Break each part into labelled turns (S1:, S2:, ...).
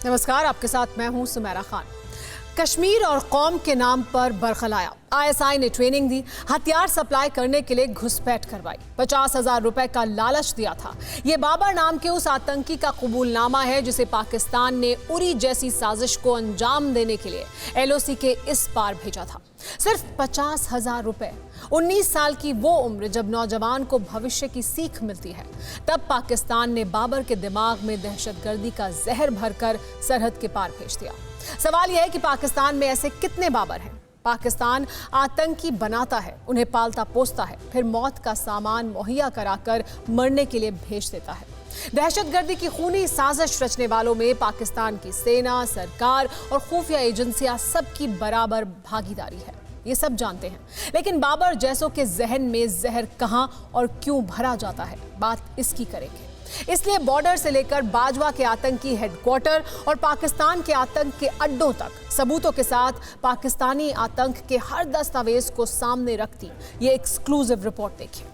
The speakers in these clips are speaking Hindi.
S1: नमस्कार, आपके साथ मैं हूं सुमेरा खान। कश्मीर और कौम के नाम पर बरखलाया। आईएसआई ने ट्रेनिंग दी, हथियार सप्लाई करने के लिए घुसपैठ करवाई, 50,000 रुपए का लालच दिया था। ये बाबर नाम के उस आतंकी का कबूलनामा है जिसे पाकिस्तान ने उरी जैसी साजिश को अंजाम देने के लिए एलओसी के इस पार भेजा था। सिर्फ 50,000 रुपए। 19 साल की वो उम्र जब नौजवान को भविष्य की सीख मिलती है, तब पाकिस्तान ने बाबर के दिमाग में दहशतगर्दी का जहर भरकर सरहद के पार भेज दिया। सवाल यह है कि पाकिस्तान में ऐसे कितने बाबर हैं? पाकिस्तान आतंकी बनाता है, उन्हें पालता पोसता है, फिर मौत का सामान मुहैया कराकर मरने के लिए भेज देता है। दहशतगर्दी की खूनी साजिश रचने वालों में पाकिस्तान की सेना, सरकार और खुफिया एजेंसियां सबकी बराबर भागीदारी है, ये सब जानते हैं। लेकिन बाबर जैसों के जहन में जहर कहां और क्यों भरा जाता है, बात इसकी करेंगे। इसलिए बॉर्डर से लेकर बाजवा के आतंकी हेडक्वार्टर और पाकिस्तान के आतंक के अड्डों तक सबूतों के साथ पाकिस्तानी आतंक के हर दस्तावेज को सामने रखती ये एक्सक्लूसिव रिपोर्ट देखिए।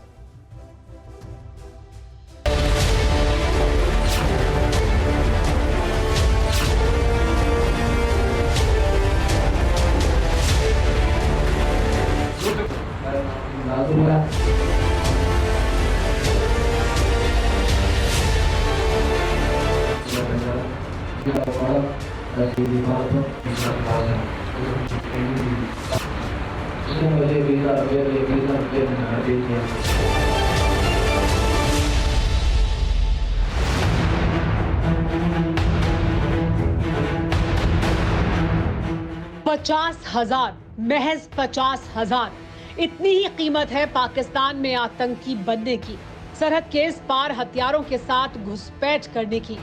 S1: $50,000, महज 50,000। इतनी ही कीमत है पाकिस्तान में आतंकी बनने की, सरहद के इस पार हथियारों के साथ घुसपैठ करने की।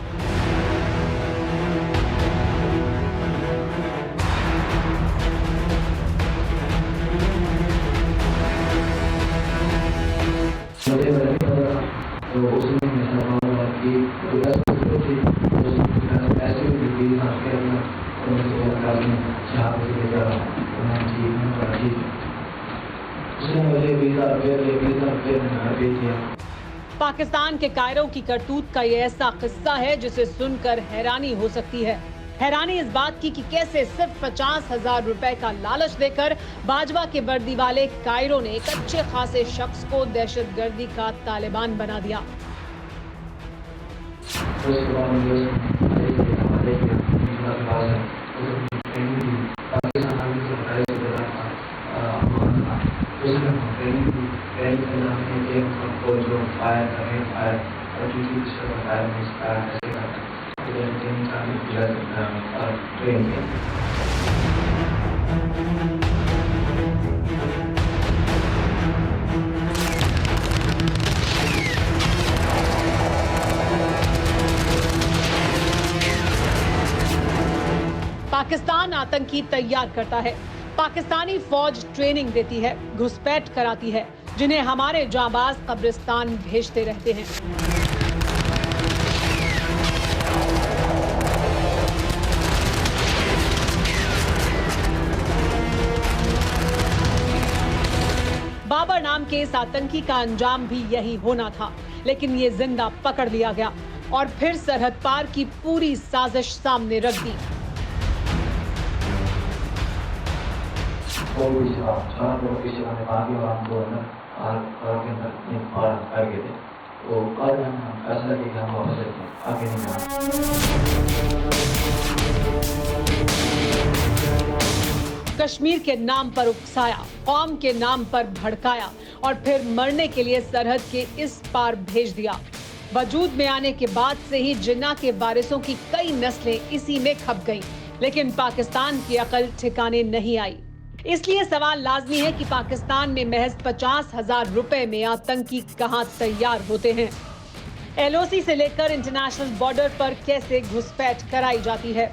S1: पाकिस्तान के कायरों की करतूत का ये ऐसा किस्सा है जिसे सुनकर हैरानी हो सकती है। हैरानी इस बात की कि कैसे सिर्फ 50,000 रुपए का लालच देकर बाजवा के वर्दी वाले कायरों ने एक अच्छे खासे शख्स को दहशतगर्दी का तालिबान बना दिया। पाकिस्तान आतंकी तैयार करता है, पाकिस्तानी फौज ट्रेनिंग देती है, घुसपैठ कराती है, जिन्हें हमारे जांबाज कब्रिस्तान भेजते रहते हैं। बाबर नाम के इस आतंकी का अंजाम भी यही होना था, लेकिन ये जिंदा पकड़ लिया गया और फिर सरहद पार की पूरी साजिश सामने रख दी। कश्मीर के नाम पर उकसाया, कौम के नाम पर भड़काया और फिर मरने के लिए सरहद के इस पार भेज दिया। वजूद में आने के बाद से ही जिन्ना के वारिसों की कई नस्लें इसी में खप गईं, लेकिन पाकिस्तान की अकल ठिकाने नहीं आई। इसलिए सवाल लाजमी है कि पाकिस्तान में महज 50,000 रुपए में आतंकी कहां तैयार होते हैं। एलओसी से लेकर इंटरनेशनल बॉर्डर पर कैसे घुसपैठ कराई जाती है।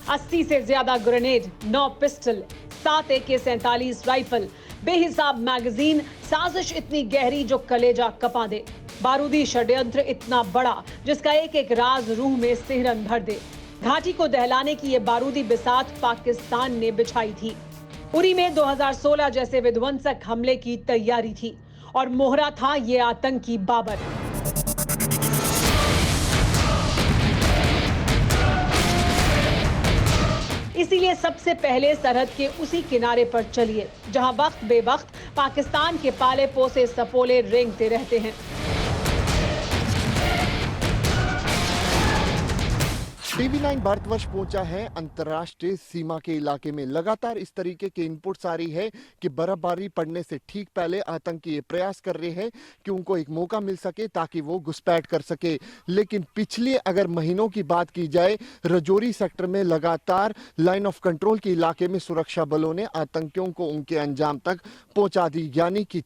S1: अस्सी से ज्यादा ग्रेनेड, 9 पिस्टल, 7 AK-47 राइफल, बेहिसाब मैगजीन, साजिश इतनी गहरी जो कलेजा कपा दे, बारूदी षड्यंत्र इतना बड़ा जिसका एक एक राज रूह में सिहरन भर दे। घाटी को दहलाने की ये बारूदी बिसात पाकिस्तान ने बिछाई थी। उरी में 2016 जैसे विध्वंसक हमले की तैयारी थी और मोहरा था ये आतंकी बाबर। इसीलिए सबसे पहले सरहद के उसी किनारे पर चलिए जहां वक्त बेवक्त पाकिस्तान के पाले पोसे सपोले रेंगते रहते हैं।
S2: TV9 भारतवर्ष पहुंचा है अंतर्राष्ट्रीय सीमा के इलाके में। लगातार इस तरीके के इनपुट्स आ रही है कि बर्फबारी पड़ने से ठीक पहले आतंकी ये प्रयास कर रहे हैं कि उनको एक मौका मिल सके ताकि वो घुसपैठ कर सके। लेकिन पिछले अगर महीनों की बात की जाए, रजौरी सेक्टर में लगातार लाइन ऑफ कंट्रोल के इलाके में सुरक्षा बलों ने आतंकियों को उनके अंजाम तक पहुंचा दी। यानी कि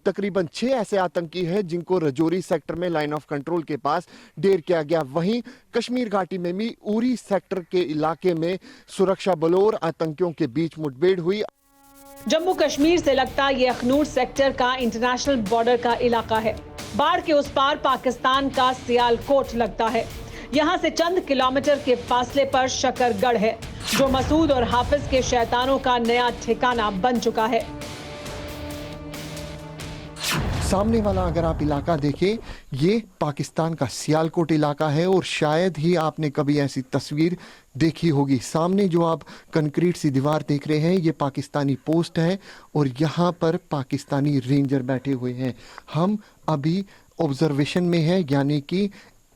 S2: तकरीबन 6 ऐसे आतंकी हैं जिनको रजौरी सेक्टर में लाइन ऑफ कंट्रोल के पास ढेर किया गया। वहीं कश्मीर घाटी में भी उरी सेक्टर के इलाके में सुरक्षा बलों और आतंकियों के बीच मुठभेड़ हुई।
S1: जम्मू कश्मीर से लगता ये अखनूर सेक्टर का इंटरनेशनल बॉर्डर का इलाका है। बाढ़ के उस पार पाकिस्तान का सियालकोट लगता है। यहाँ से चंद किलोमीटर के फासले पर शकरगढ़ है जो मसूद और हाफिज के शैतानों का नया ठिकाना बन चुका है।
S2: सामने वाला अगर आप इलाका देखें, ये पाकिस्तान का सियालकोट इलाका है और शायद ही आपने कभी ऐसी तस्वीर देखी होगी। सामने जो आप कंक्रीट सी दीवार देख रहे हैं, ये पाकिस्तानी पोस्ट है और यहाँ पर पाकिस्तानी रेंजर बैठे हुए हैं। हम अभी ऑब्जर्वेशन में है, यानी कि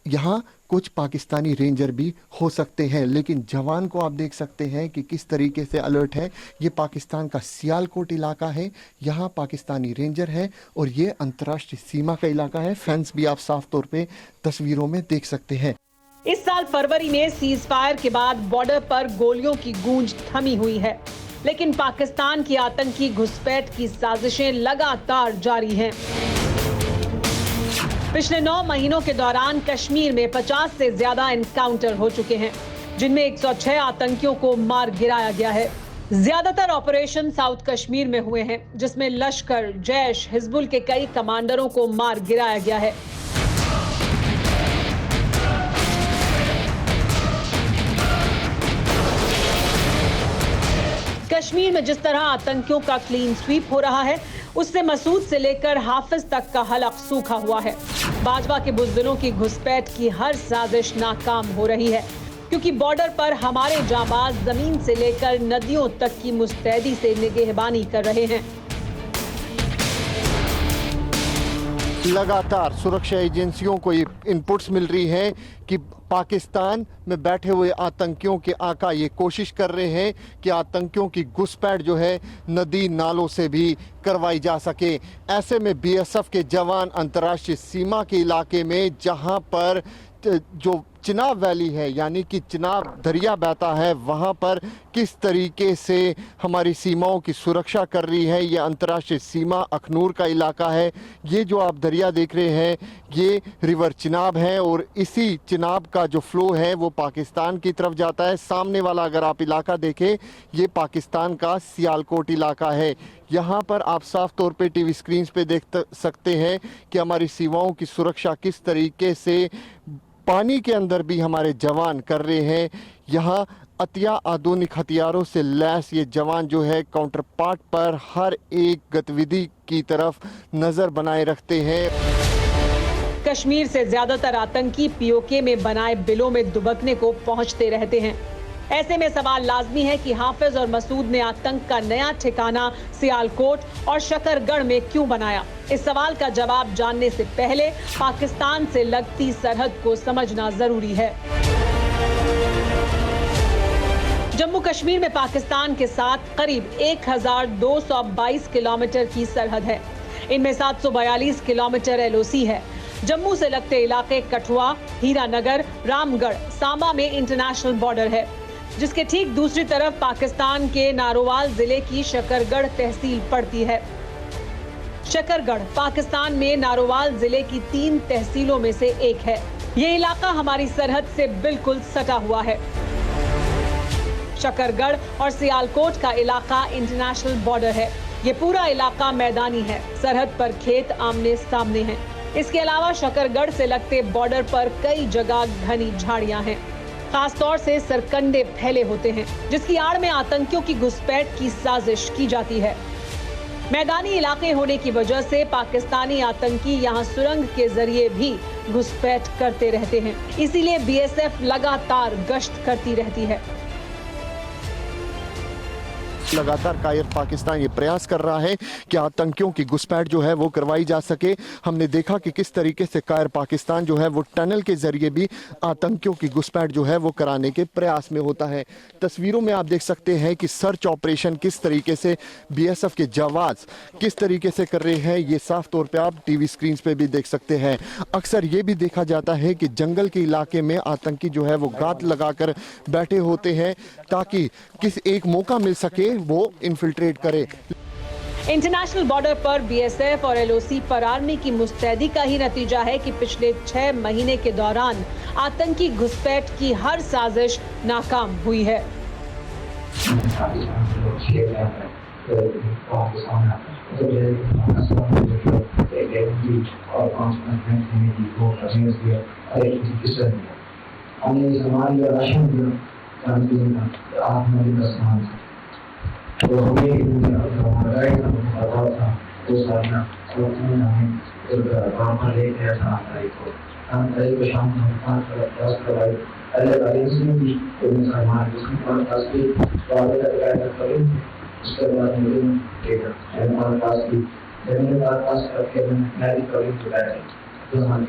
S2: यहाँ कुछ पाकिस्तानी रेंजर भी हो सकते हैं। लेकिन जवान को आप देख सकते हैं कि किस तरीके से अलर्ट है। ये पाकिस्तान का सियालकोट इलाका है, यहाँ पाकिस्तानी रेंजर है और ये अंतर्राष्ट्रीय सीमा का इलाका है। फेंस भी आप साफ तौर पे तस्वीरों में देख सकते हैं।
S1: इस साल फरवरी में सीज फायर के बाद बॉर्डर पर गोलियों की गूंज थमी हुई है, लेकिन पाकिस्तान की आतंकी घुसपैठ की साजिशें लगातार जारी हैं। पिछले 9 महीनों के दौरान कश्मीर में 50 से ज्यादा एनकाउंटर हो चुके हैं, जिनमें 106 आतंकियों को मार गिराया गया है। ज्यादातर ऑपरेशन साउथ कश्मीर में हुए हैं, जिसमें लश्कर, जैश, हिजबुल के कई कमांडरों को मार गिराया गया है। कश्मीर में जिस तरह आतंकियों का क्लीन स्वीप हो रहा है, उससे मसूद से लेकर हाफिज तक का हलक सूखा हुआ है। भाजपा के बुज़दिलों की घुसपैठ की हर साजिश नाकाम हो रही है, क्योंकि बॉर्डर पर हमारे जांबाज जमीन से लेकर नदियों तक की मुस्तैदी से निगहबानी कर रहे हैं।
S2: लगातार सुरक्षा एजेंसियों को ये इनपुट्स मिल रही है कि पाकिस्तान में बैठे हुए आतंकियों के आका ये कोशिश कर रहे हैं कि आतंकियों की घुसपैठ जो है नदी नालों से भी करवाई जा सके। ऐसे में बीएसएफ के जवान अंतर्राष्ट्रीय सीमा के इलाके में, जहां पर जो चिनाब वैली है यानी कि चिनाब दरिया बहता है, वहां पर किस तरीके से हमारी सीमाओं की सुरक्षा कर रही है। ये अंतर्राष्ट्रीय सीमा अखनूर का इलाका है। ये जो आप दरिया देख रहे हैं, ये रिवर चिनाब है और इसी चिनाब का जो फ्लो है वो पाकिस्तान की तरफ जाता है। सामने वाला अगर आप इलाका देखें, ये पाकिस्तान का सियालकोट इलाका है। यहाँ पर आप साफ तौर पे टीवी स्क्रीन पे देख सकते हैं कि हमारी सीमाओं की सुरक्षा किस तरीके से पानी के अंदर भी हमारे जवान कर रहे हैं। यहाँ अतिया आधुनिक हथियारों से लैस ये जवान जो है काउंटर पार्ट पर हर एक गतिविधि की तरफ नजर बनाए रखते हैं।
S1: कश्मीर से ज्यादातर आतंकी पीओके में बनाए बिलों में दुबकने को पहुंचते रहते हैं। ऐसे में सवाल लाजमी है कि हाफिज और मसूद ने आतंक का नया ठिकाना सियालकोट और शकरगढ़ में क्यों बनाया। इस सवाल का जवाब जानने से पहले पाकिस्तान से लगती सरहद को समझना जरूरी है। जम्मू कश्मीर में पाकिस्तान के साथ करीब 1222 किलोमीटर की सरहद है। इनमें 742 किलोमीटर एलओसी है। जम्मू से लगते इलाके कठुआ, हीरानगर, रामगढ़, सांबा में इंटरनेशनल बॉर्डर है, जिसके ठीक दूसरी तरफ पाकिस्तान के नारोवाल जिले की शकरगढ़ तहसील पड़ती है। शकरगढ़ पाकिस्तान में नारोवाल जिले की 3 तहसीलों में से एक है। ये इलाका हमारी सरहद से बिल्कुल सटा हुआ है। शकरगढ़ और सियालकोट का इलाका इंटरनेशनल बॉर्डर है। ये पूरा इलाका मैदानी है। सरहद पर खेत आमने सामने हैं। इसके अलावा शकरगढ़ से लगते बॉर्डर पर कई जगह घनी झाड़ियां हैं। खासतौर से सरकंडे फैले होते हैं, जिसकी आड़ में आतंकियों की घुसपैठ की साजिश की जाती है। मैदानी इलाके होने की वजह से पाकिस्तानी आतंकी यहां सुरंग के जरिए भी घुसपैठ करते रहते हैं। इसीलिए बीएसएफ लगातार गश्त करती रहती है।
S2: लगातार कायर पाकिस्तान ये प्रयास कर रहा है कि आतंकियों की घुसपैठ जो है वो करवाई जा सके। हमने देखा कि किस तरीके से कायर पाकिस्तान जो है वो टनल के जरिए भी आतंकियों की घुसपैठ जो है वो कराने के प्रयास में होता है। तस्वीरों में आप देख सकते हैं कि सर्च ऑपरेशन किस तरीके से बीएसएफ के जवान किस तरीके से कर रहे हैं, ये साफ तौर पे आप टीवी स्क्रीन पे भी देख सकते हैं। अक्सर ये भी देखा जाता है कि जंगल के इलाके में आतंकी जो है वो गात लगाकर बैठे होते हैं ताकि किस एक मौका मिल सके वो इन्फिल्ट्रेट करे।
S1: इंटरनेशनल बॉर्डर पर बीएसएफ और एलओसी पर आर्मी की मुस्तैदी का ही नतीजा है कि पिछले 6 महीने के दौरान आतंकी घुसपैठ की हर साजिश नाकाम हुई है।
S3: तो हमें हमारा था तो साधना हमें काम लेके ऐसा को शाम करवाई भी हमारे पास भी उसके बाद हमारे पास भी पास करके मैंने करी तो हम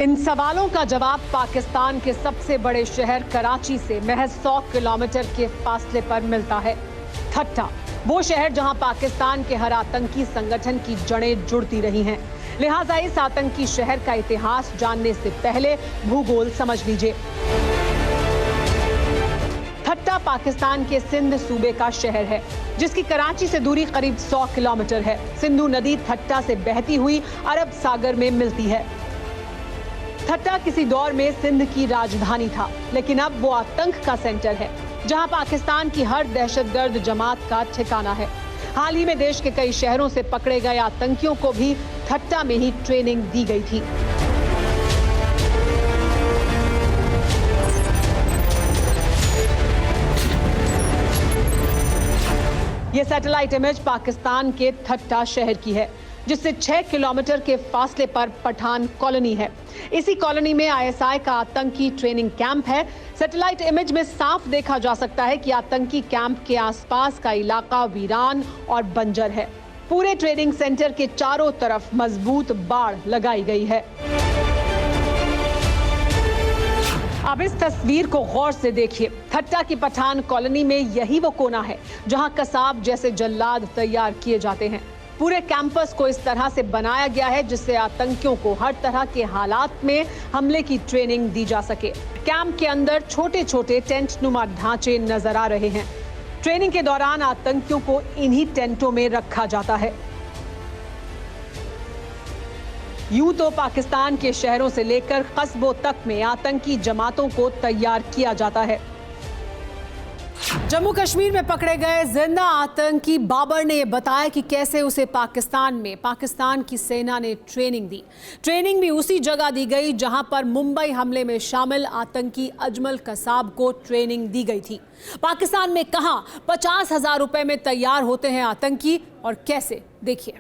S1: इन सवालों का जवाब पाकिस्तान के सबसे बड़े शहर कराची से महज 100 किलोमीटर के फासले पर मिलता है। ठट्टा, वो शहर जहां पाकिस्तान के हर आतंकी संगठन की जड़ें जुड़ती रही हैं। लिहाजा इस आतंकी शहर का इतिहास जानने से पहले भूगोल समझ लीजिए। ठट्टा पाकिस्तान के सिंध सूबे का शहर है, जिसकी कराची से दूरी करीब 100 किलोमीटर है। सिंधु नदी ठट्टा से बहती हुई अरब सागर में मिलती है। ठट्टा किसी दौर में सिंध की राजधानी था, लेकिन अब वो आतंक का सेंटर है, जहां पाकिस्तान की हर दहशतगर्द जमात का ठिकाना है। हाल ही में देश के कई शहरों से पकड़े गए आतंकियों को भी ठट्टा में ही ट्रेनिंग दी गई थी। ये सैटेलाइट इमेज पाकिस्तान के ठट्टा शहर की है, जिससे 6 किलोमीटर के फासले पर पठान कॉलोनी है। इसी कॉलोनी में आईएसआई का आतंकी ट्रेनिंग कैंप है। सैटेलाइट इमेज में साफ देखा जा सकता है कि आतंकी कैंप के आसपास का इलाका वीरान और बंजर है। पूरे ट्रेनिंग सेंटर के चारों तरफ मजबूत बाड़ लगाई गई है। अब इस तस्वीर को गौर से देखिए। ठट्टा की पठान कॉलोनी में यही वो कोना है जहां कसाब जैसे जल्लाद तैयार किए जाते हैं। पूरे कैंपस को इस तरह से बनाया गया है जिससे आतंकियों को हर तरह के हालात में हमले की ट्रेनिंग दी जा सके। कैंप के अंदर छोटे छोटे टेंट नुमा ढांचे नजर आ रहे हैं। ट्रेनिंग के दौरान आतंकियों को इन्हीं टेंटों में रखा जाता है। यूं तो पाकिस्तान के शहरों से लेकर कस्बों तक में आतंकी जमातों को तैयार किया जाता है। जम्मू कश्मीर में पकड़े गए जिंदा आतंकी बाबर ने बताया कि कैसे उसे पाकिस्तान की सेना ने ट्रेनिंग दी। ट्रेनिंग भी उसी जगह दी गई जहां पर मुंबई हमले में शामिल आतंकी अजमल कसाब को ट्रेनिंग दी गई थी। पाकिस्तान में कहां 50,000 रुपए में तैयार होते हैं आतंकी और कैसे, देखिए।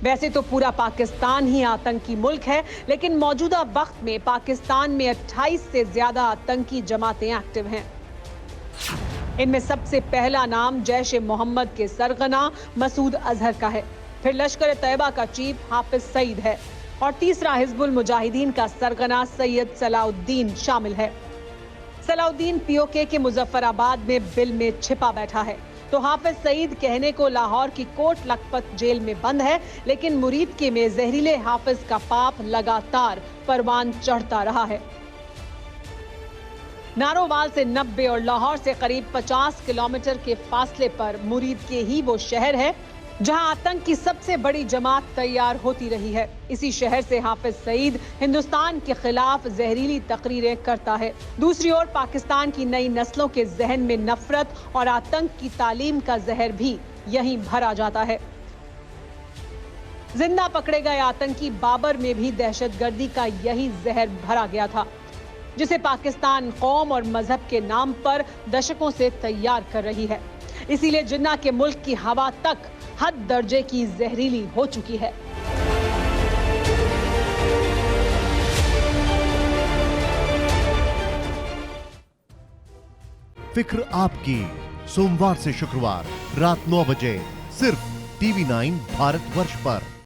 S1: वैसे तो पूरा पाकिस्तान ही आतंकी मुल्क है, लेकिन मौजूदा वक्त में पाकिस्तान में 28 से ज्यादा आतंकी जमातें एक्टिव हैं। इनमें सबसे पहला नाम जैश ए मोहम्मद के सरगना मसूद अजहर का है, फिर लश्कर तैयबा का चीफ हाफिज सईद है और तीसरा हिजबुल मुजाहिदीन का सरगना सैयद सलाउद्दीन शामिल है। सलाउद्दीन पीओके के मुजफ्फराबाद में बिल में छिपा बैठा है, तो हाफिज सईद कहने को लाहौर की कोट लखपत जेल में बंद है, लेकिन मुरीद के में जहरीले हाफिज का पाप लगातार परवान चढ़ता रहा है। नारोवाल से 90 और लाहौर से करीब 50 किलोमीटर के फासले पर मुरीद के ही वो शहर है जहां आतंक की सबसे बड़ी जमात तैयार होती रही है। इसी शहर से हाफिज सईद हिंदुस्तान के खिलाफ जहरीली तकरीरें करता है। दूसरी ओर पाकिस्तान की नई नस्लों के जहन में नफरत और आतंक की तालीम का जहर भी यहीं भरा जाता है। जिंदा पकड़े गए आतंकी बाबर में भी दहशतगर्दी का यही जहर भरा गया था, जिसे पाकिस्तान कौम और मजहब के नाम पर दशकों से तैयार कर रही है। इसीलिए जिन्ना के मुल्क की हवा तक हद दर्जे की जहरीली हो चुकी है।
S4: फिक्र आपकी, सोमवार से शुक्रवार रात 9 बजे सिर्फ TV9 भारतवर्ष पर।